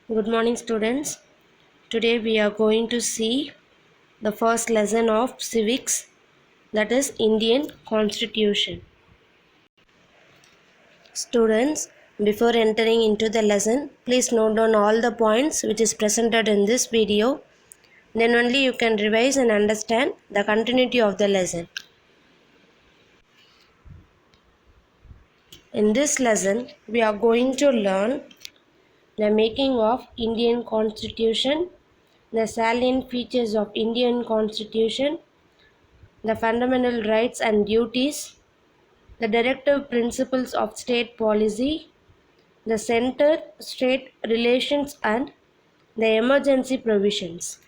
Good morning, students. Today we are going to see the first lesson of civics, that is Indian Constitution. Students, before entering into the lesson, please note down all the points which is presented in this video. Then only you can revise and understand the continuity of the lesson. In this lesson, we are going to learn the making of Indian Constitution, the salient features of Indian Constitution, the fundamental rights and duties, the directive principles of state policy, the center state relations, and the emergency provisions.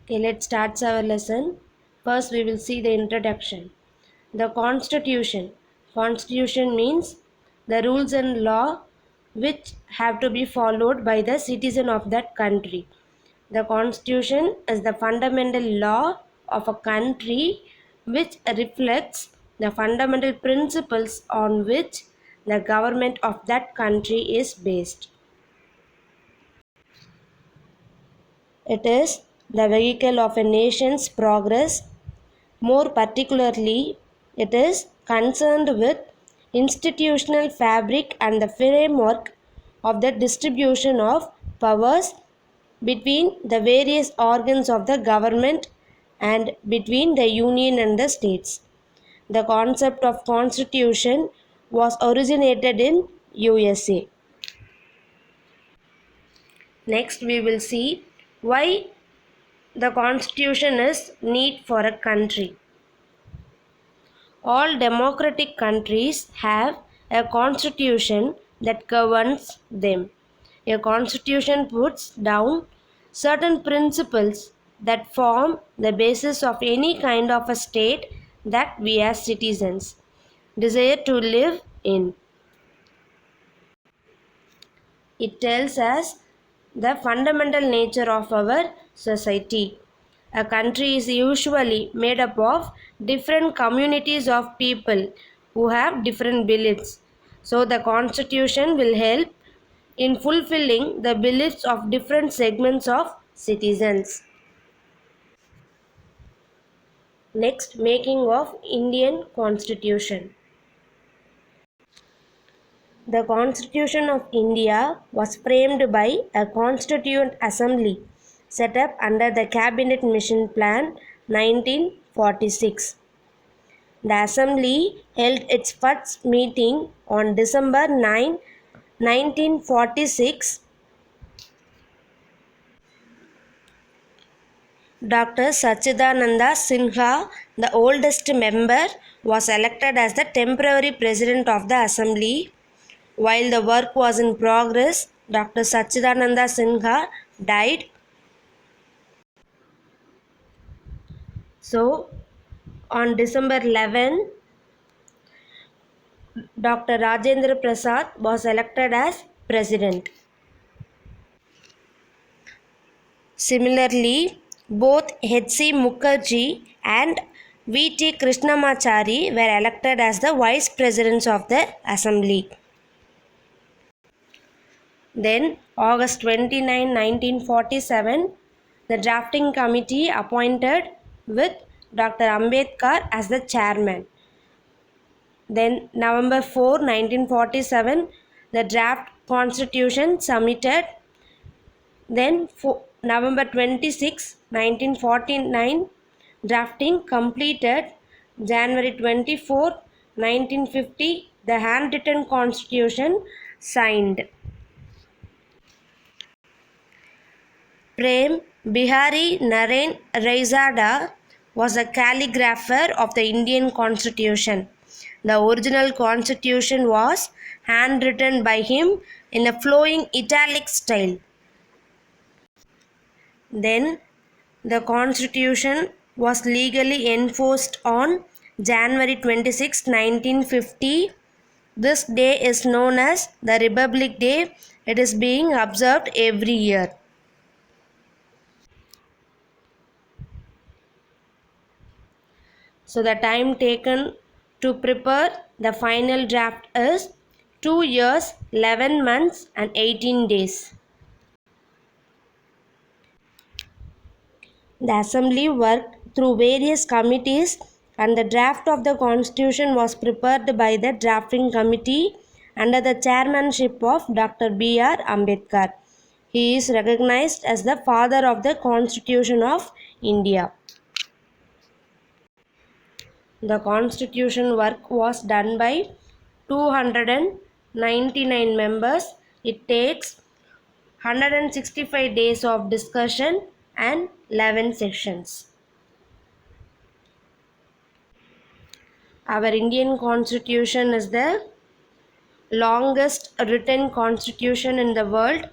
Okay, let's start our lesson. First, we will see the introduction. The Constitution. Constitution means the rules and law which have to be followed by the citizen of that country. The Constitution is the fundamental law of a country which reflects the fundamental principles on which the government of that country is based. It is the vehicle of a nation's progress. More particularly, it is concerned with institutional fabric and the framework of the distribution of powers between the various organs of the government and between the union and the states. The concept of constitution was originated in USA. Next we will see why the constitution is need for a country. All democratic countries have a constitution that governs them. A constitution puts down certain principles that form the basis of any kind of a state that we as citizens desire to live in. It tells us the fundamental nature of our society. A country is usually made up of different communities of people who have different beliefs. So, the constitution will help in fulfilling the beliefs of different segments of citizens. Next, making of Indian Constitution. The Constitution of India was framed by a Constituent Assembly set up under the Cabinet Mission Plan 1946. The Assembly held its first meeting on December 9, 1946. Dr. Sachidananda Sinha, the oldest member, was elected as the temporary president of the Assembly. While the work was in progress, Dr. Sachidananda Sinha died. So, on December 11, Dr. Rajendra Prasad was elected as president. Similarly, both H.C. Mukherjee and V.T. Krishnamachari were elected as the vice presidents of the Assembly. Then, August 29, 1947, the drafting committee appointed with Dr. Ambedkar as the chairman. Then, November 4, 1947, the draft constitution submitted. Then, November 26, 1949, drafting completed. January 24, 1950, the handwritten constitution signed. Prem Bihari Naren Raizada was a calligrapher of the Indian Constitution. The original constitution was handwritten by him in a flowing italic style. Then the constitution was legally enforced on January 26, 1950. This day is known as the Republic Day. It is being observed every year. So the time taken to prepare the final draft is 2 years, 11 months and 18 days. The assembly worked through various committees and the draft of the constitution was prepared by the drafting committee under the chairmanship of Dr. B.R. Ambedkar. He is recognized as the father of the Constitution of India. The constitution work was done by 299 members. It takes 165 days of discussion and 11 sections. Our Indian constitution is the longest written constitution in the world,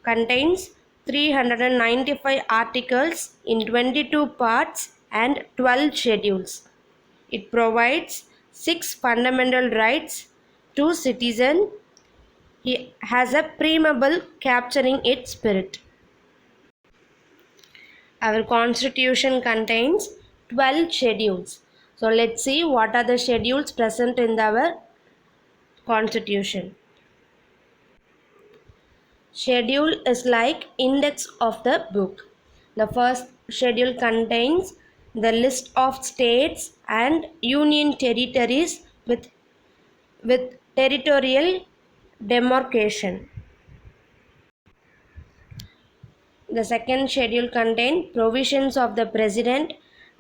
contains 395 articles in 22 parts and 12 schedules. It provides 6 fundamental rights to citizens. It has a preamble capturing its spirit. Our constitution contains 12 schedules. So let's see what are the schedules present in our constitution. Schedule is like index of the book. The first schedule contains the list of states and union territories with territorial demarcation. The second schedule contains provisions of the president,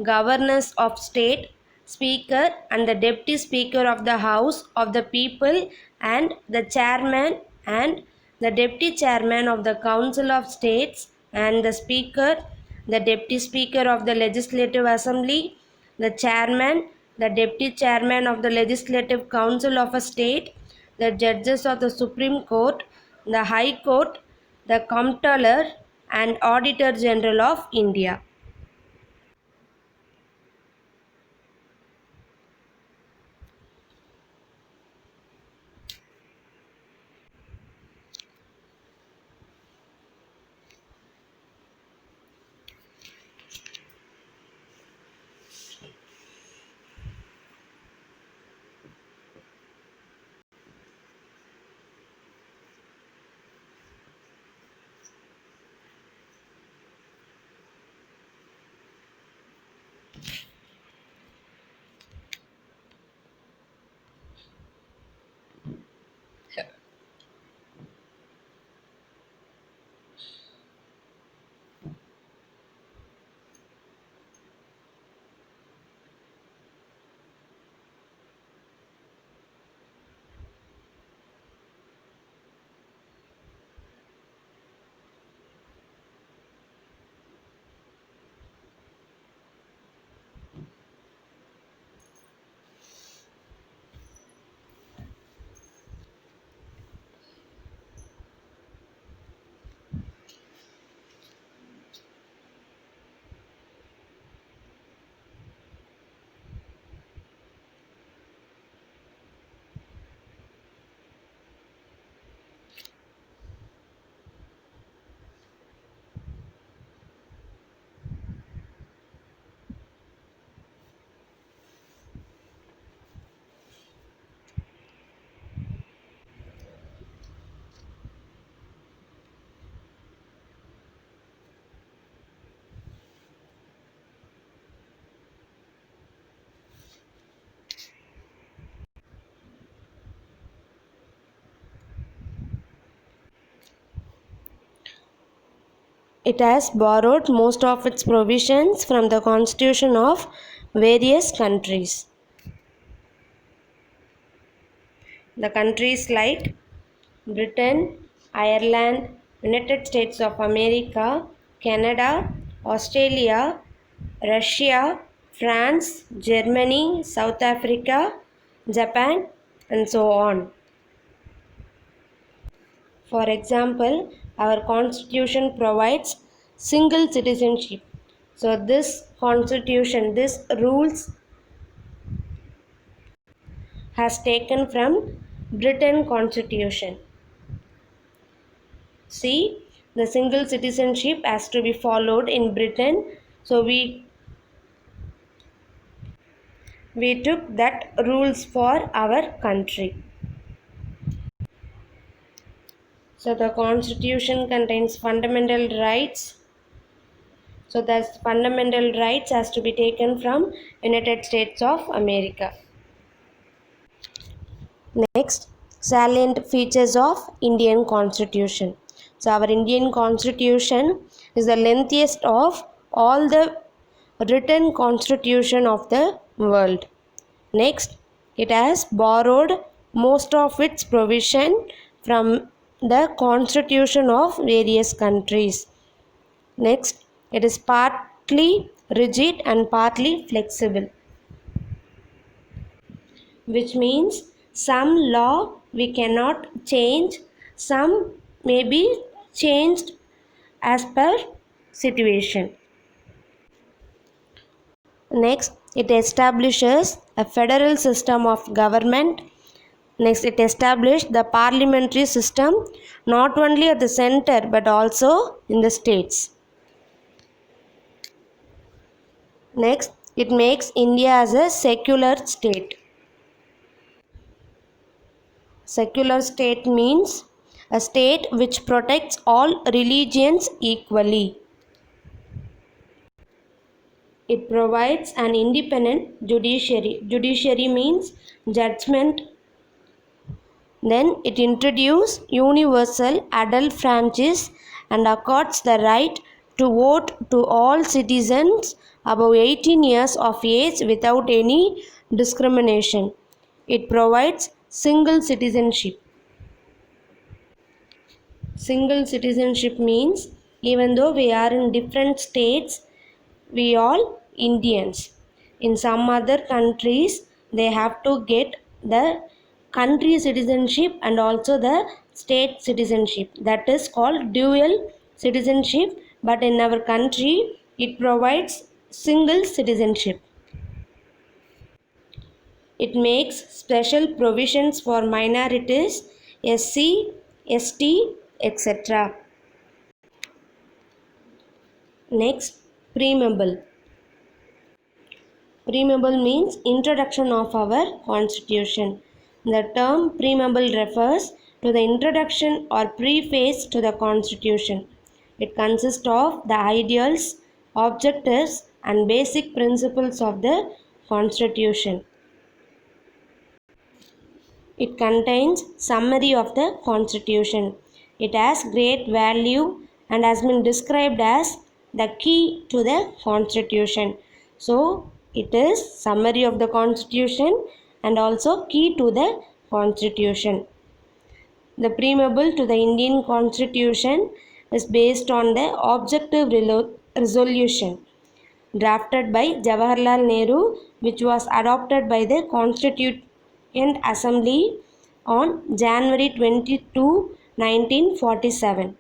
governors of state, speaker and the deputy speaker of the house of the people and the chairman and the deputy chairman of the council of states and the speaker, the deputy speaker of the legislative assembly, the chairman, the deputy chairman of the legislative council of a state, the judges of the Supreme Court, the High Court, the Comptroller and Auditor General of India. It has borrowed most of its provisions from the constitution of various countries. The countries like Britain, Ireland, United States of America, Canada, Australia, Russia, France, Germany, South Africa, Japan, and so on. For example, our constitution provides single citizenship. So this constitution, this rules has taken from Britain constitution. See, the single citizenship has to be followed in Britain. So we took that rules for our country. So the constitution contains fundamental rights. So the fundamental rights has to be taken from United States of America. Next, salient features of Indian Constitution. So our Indian Constitution is the lengthiest of all the written constitution of the world. Next, it has borrowed most of its provision from the constitution of various countries. Next, it is partly rigid and partly flexible, which means some law we cannot change, some may be changed as per situation. Next, it establishes a federal system of government. Next, it established the parliamentary system not only at the center but also in the states. Next, it makes India as a secular state. Secular state means a state which protects all religions equally. It provides an independent judiciary. Judiciary means judgment. Then it introduces universal adult franchise and accords the right to vote to all citizens above 18 years of age without any discrimination. It provides single citizenship. Single citizenship means even though we are in different states, we all Indians. In some other countries, they have to get the country citizenship and also the state citizenship. That is called dual citizenship, but in our country, it provides single citizenship. It makes special provisions for minorities, SC, ST, etc. Next, preamble. Preamble means introduction of our constitution. The term preamble refers to the introduction or preface to the constitution. It consists of the ideals, objectives, and basic principles of the constitution. It contains summary of the constitution. It has great value and has been described as the key to the constitution. So it is summary of the constitution and also key to the constitution. The preamble to the Indian constitution is based on the objective resolution drafted by Jawaharlal Nehru, which was adopted by the Constituent Assembly on January 22, 1947.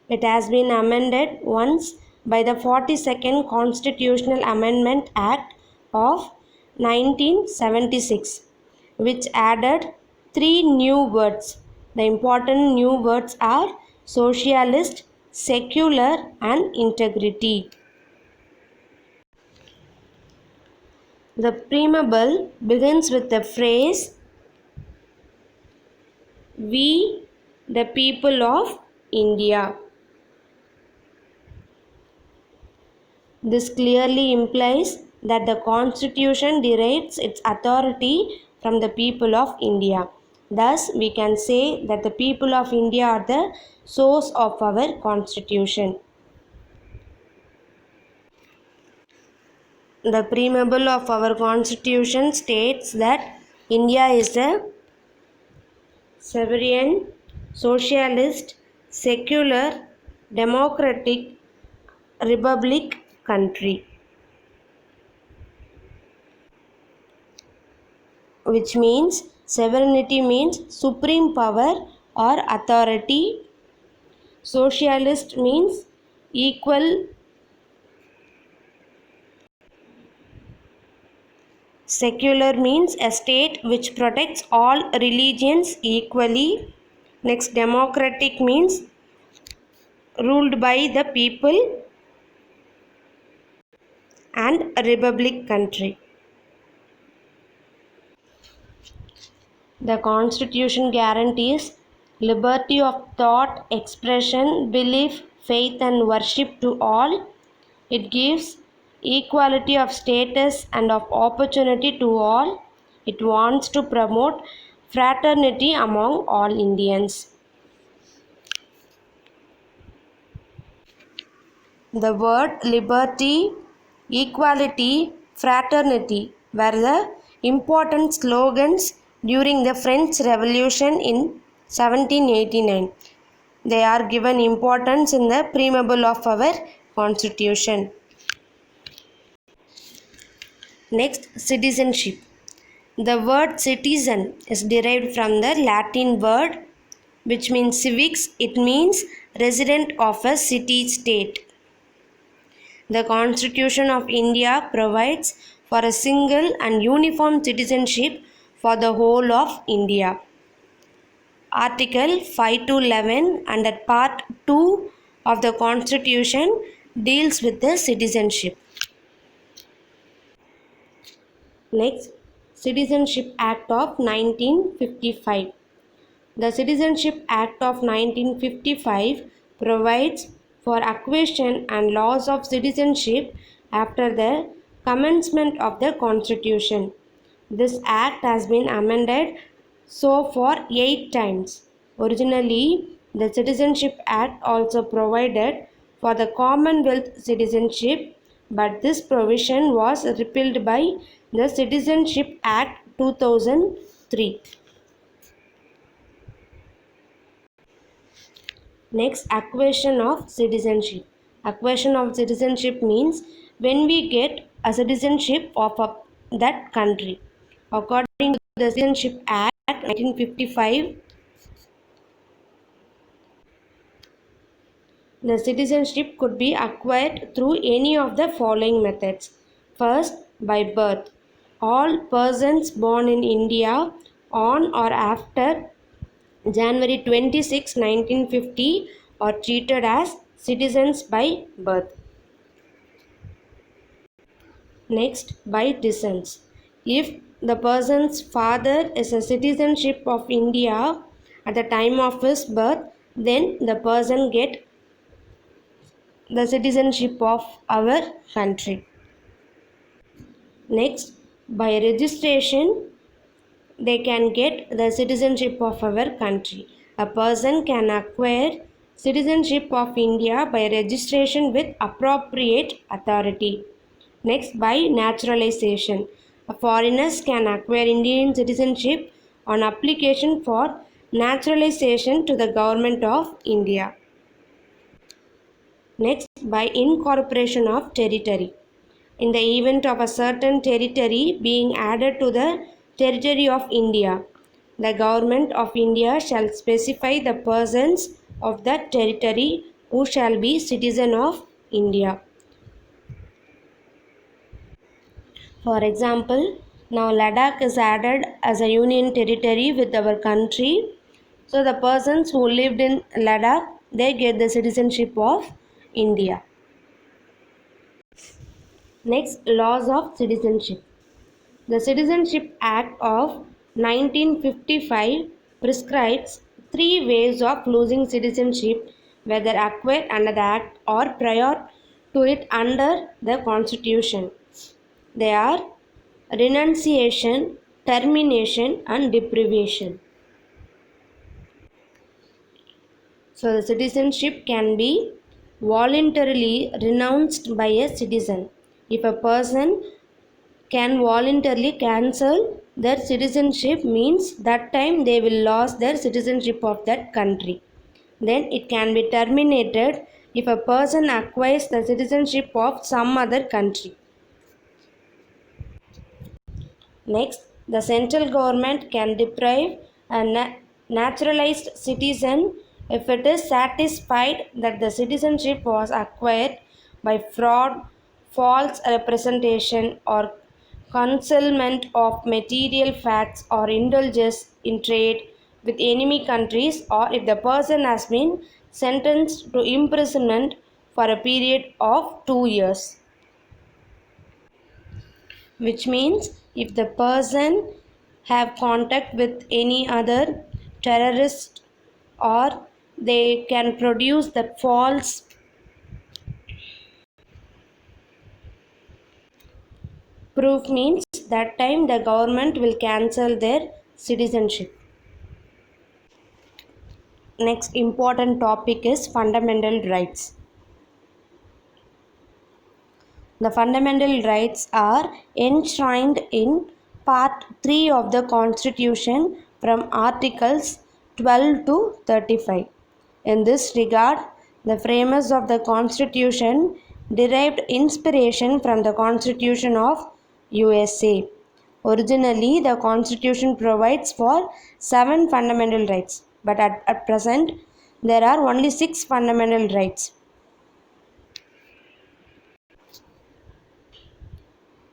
It has been amended once by the 42nd Constitutional Amendment Act of 1976, which added 3 new words. The important new words are socialist, secular, and integrity. The preamble begins with the phrase, "We, the people of India." This clearly implies that the Constitution derives its authority from the people of India. Thus, we can say that the people of India are the source of our Constitution. The preamble of our Constitution states that India is a sovereign, socialist, secular, democratic republic country, which means sovereignty means supreme power or authority. Socialist means equal. Secular means a state which protects all religions equally. Next, democratic means ruled by the people, and a republic country. The Constitution guarantees liberty of thought, expression, belief, faith, and worship to all. It gives equality of status and of opportunity to all. It wants to promote fraternity among all Indians. The word liberty, equality, fraternity were the important slogans during the French Revolution in 1789. They are given importance in the preamble of our constitution. Next, citizenship. The word citizen is derived from the Latin word which means civics. It means resident of a city state. The Constitution of India provides for a single and uniform citizenship for the whole of India. Article 5 to 11 and that Part 2 of the Constitution deals with the citizenship. Next, Citizenship Act of 1955. The Citizenship Act of 1955 provides for acquisition and loss of citizenship after the commencement of the Constitution. This act has been amended so far 8 times. Originally, the Citizenship Act also provided for the Commonwealth citizenship, but this provision was repealed by the Citizenship Act 2003. Next, acquisition of citizenship. Acquisition of citizenship means when we get a citizenship of that country. According to the Citizenship Act 1955, the citizenship could be acquired through any of the following methods. First, by birth. All persons born in India on or after January 26, 1950 are treated as citizens by birth. Next, by descent. If the person's father is a citizenship of India at the time of his birth, then the person get the citizenship of our country. Next, by registration, they can get the citizenship of our country. A person can acquire citizenship of India by registration with appropriate authority. Next, by naturalization. Foreigners can acquire Indian citizenship on application for naturalization to the government of India. Next, by incorporation of territory. In the event of a certain territory being added to the territory of India, the government of India shall specify the persons of that territory who shall be citizen of India. For example, now Ladakh is added as a union territory with our country. So the persons who lived in Ladakh, they get the citizenship of India. Next, laws of citizenship. The Citizenship Act of 1955 prescribes 3 ways of losing citizenship, whether acquired under the Act or prior to it under the Constitution. They are renunciation, termination, and deprivation. So, the citizenship can be voluntarily renounced by a citizen. If a person can voluntarily cancel their citizenship, means that time they will lose their citizenship of that country. Then it can be terminated if a person acquires the citizenship of some other country. Next, the central government can deprive a naturalized citizen if it is satisfied that the citizenship was acquired by fraud, false representation, or concealment of material facts, or indulges in trade with enemy countries, or if the person has been sentenced to imprisonment for a period of 2 years. Which means if the person have contact with any other terrorist, or they can produce the false proof, means that time the government will cancel their citizenship. Next important topic is fundamental rights. The fundamental rights are enshrined in Part 3 of the Constitution from Articles 12 to 35. In this regard, the framers of the Constitution derived inspiration from the Constitution of USA. Originally, the Constitution provides for 7 fundamental rights, but at present, there are only 6 fundamental rights.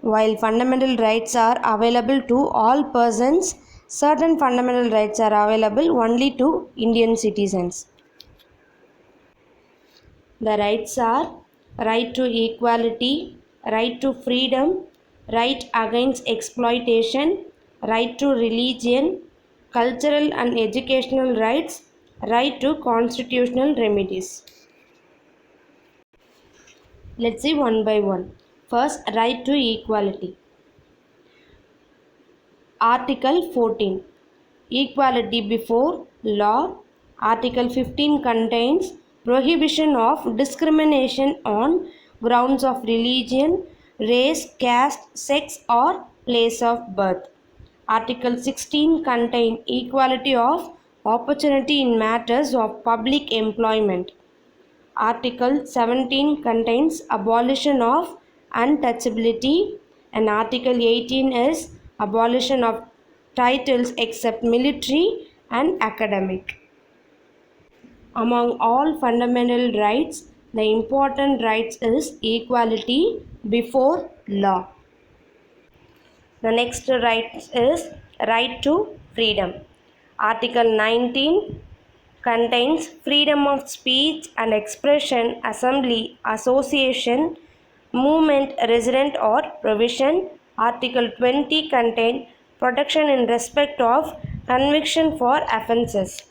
While fundamental rights are available to all persons, certain fundamental rights are available only to Indian citizens. The rights are right to equality, right to freedom, right against exploitation, right to religion, cultural and educational rights, right to constitutional remedies. Let's see one by one. First, right to equality. Article 14, equality before law. Article 15 contains prohibition of discrimination on grounds of religion, race, caste, sex, or place of birth. Article 16 contains equality of opportunity in matters of public employment. Article 17 contains abolition of untouchability, and Article 18 is abolition of titles except military and academic. Among all fundamental rights, the important rights is equality before law. The next right is right to freedom. Article 19 contains freedom of speech and expression, assembly, association, movement, resident, or provision. Article 20 contains protection in respect of conviction for offences.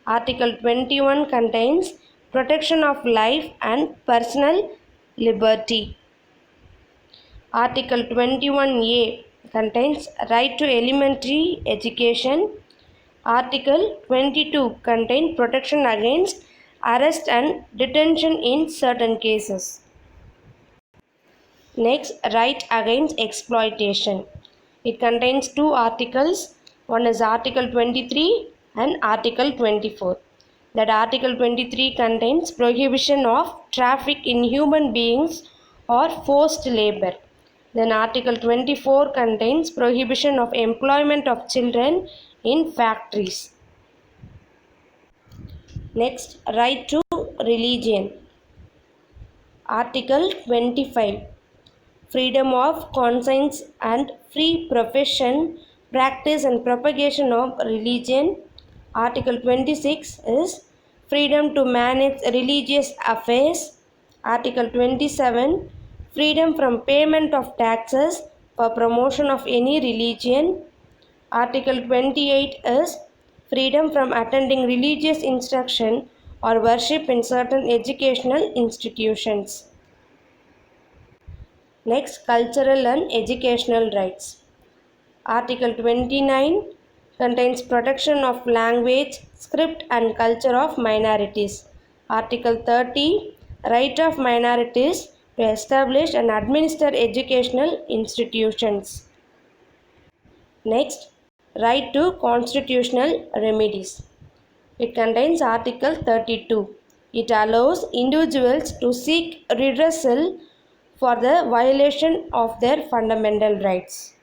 Article 21 contains protection of life and personal liberty. Article 21A contains right to elementary education. Article 22 contains protection against arrest and detention in certain cases. Next, right against exploitation. It contains 2 articles. One is Article 23 and Article 24. That Article 23 contains prohibition of traffic in human beings or forced labor. Then Article 24 contains prohibition of employment of children in factories. Next, right to religion. Article 25, freedom of conscience and free profession, practice and propagation of religion. Article 26 is freedom to manage religious affairs. Article 27, freedom from payment of taxes for promotion of any religion. Article 28 is freedom from attending religious instruction or worship in certain educational institutions. Next, cultural and educational rights. Article 29 contains protection of language, script and culture of minorities. Article 30, right of minorities to establish and administer educational institutions. Next, right to constitutional remedies. It contains Article 32. It allows individuals to seek redressal for the violation of their fundamental rights.